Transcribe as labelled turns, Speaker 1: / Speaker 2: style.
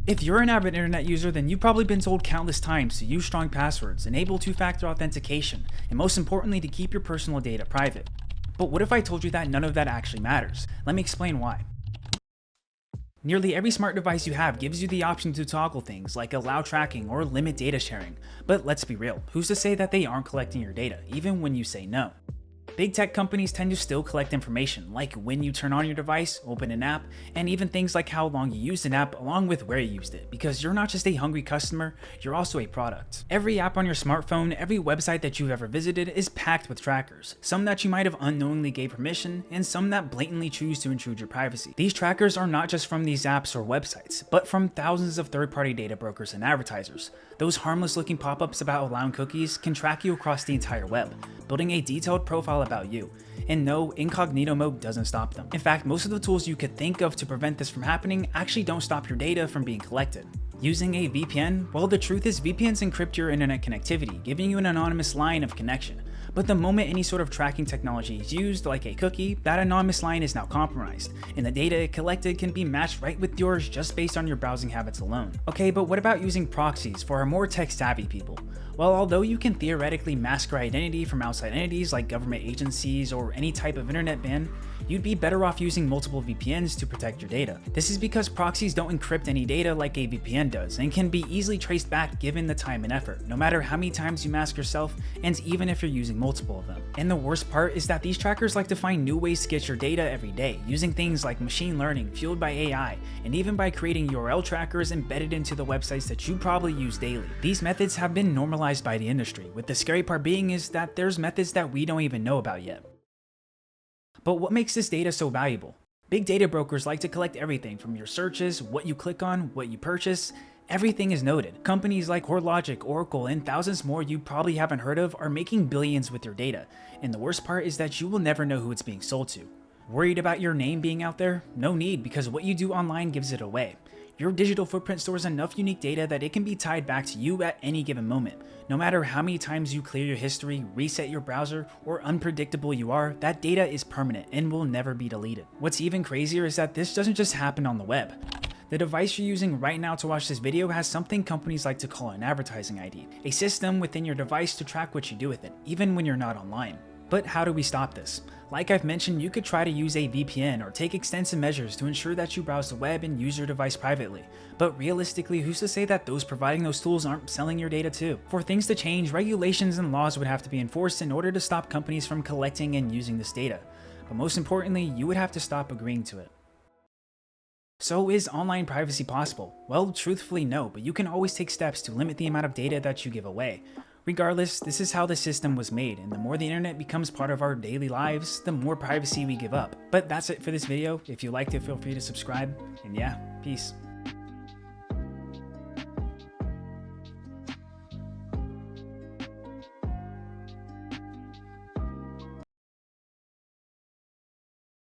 Speaker 1: If you're an avid internet user, then you've probably been told countless times to use strong passwords, enable two-factor authentication, and most importantly to keep your personal data private. But what if I told you that none of that actually matters? Let me explain why. Nearly every smart device you have gives you the option to toggle things like allow tracking or limit data sharing. But let's be real, who's to say that they aren't collecting your data, even when you say no? Big tech companies tend to still collect information, like when you turn on your device, open an app, and even things like how long you used an app along with where you used it, because you're not just a hungry customer, you're also a product. Every app on your smartphone, every website that you've ever visited is packed with trackers, some that you might have unknowingly gave permission, and some that blatantly choose to intrude your privacy. These trackers are not just from these apps or websites, but from thousands of third-party data brokers and advertisers. Those harmless looking pop-ups about allowing cookies can track you across the entire web, building a detailed profile about you. And no, incognito mode doesn't stop them. In fact, most of the tools you could think of to prevent this from happening actually don't stop your data from being collected. Using a VPN? Well, the truth is VPNs encrypt your internet connectivity, giving you an anonymous line of connection. But the moment any sort of tracking technology is used, like a cookie, that anonymous line is now compromised, and the data it collected can be matched right with yours just based on your browsing habits alone. Okay, but what about using proxies for our more tech-savvy people? Well, although you can theoretically mask your identity from outside entities like government agencies or any type of internet ban, you'd be better off using multiple VPNs to protect your data. This is because proxies don't encrypt any data like a VPN does and can be easily traced back given the time and effort, no matter how many times you mask yourself and even if you're using multiple of them. And the worst part is that these trackers like to find new ways to get your data every day, using things like machine learning fueled by AI, and even by creating URL trackers embedded into the websites that you probably use daily. These methods have been normalized by the industry, with the scary part being is that there's methods that we don't even know about yet. But what makes this data so valuable? Big data brokers like to collect everything from your searches, what you click on, what you purchase. Everything is noted. Companies like CoreLogic, Oracle, and thousands more you probably haven't heard of are making billions with your data. And the worst part is that you will never know who it's being sold to. Worried about your name being out there? No need, because what you do online gives it away. Your digital footprint stores enough unique data that it can be tied back to you at any given moment. No matter how many times you clear your history, reset your browser, or unpredictable you are, that data is permanent and will never be deleted. What's even crazier is that this doesn't just happen on the web. The device you're using right now to watch this video has something companies like to call an advertising ID, a system within your device to track what you do with it, even when you're not online. But how do we stop this? Like I've mentioned, you could try to use a VPN or take extensive measures to ensure that you browse the web and use your device privately. But realistically, who's to say that those providing those tools aren't selling your data too? For things to change, regulations and laws would have to be enforced in order to stop companies from collecting and using this data. But most importantly, you would have to stop agreeing to it. So is online privacy possible? Well, truthfully no, but you can always take steps to limit the amount of data that you give away. Regardless, this is how the system was made, and the more the internet becomes part of our daily lives, the more privacy we give up. But that's it for this video. If you liked it, feel free to subscribe, and yeah, peace.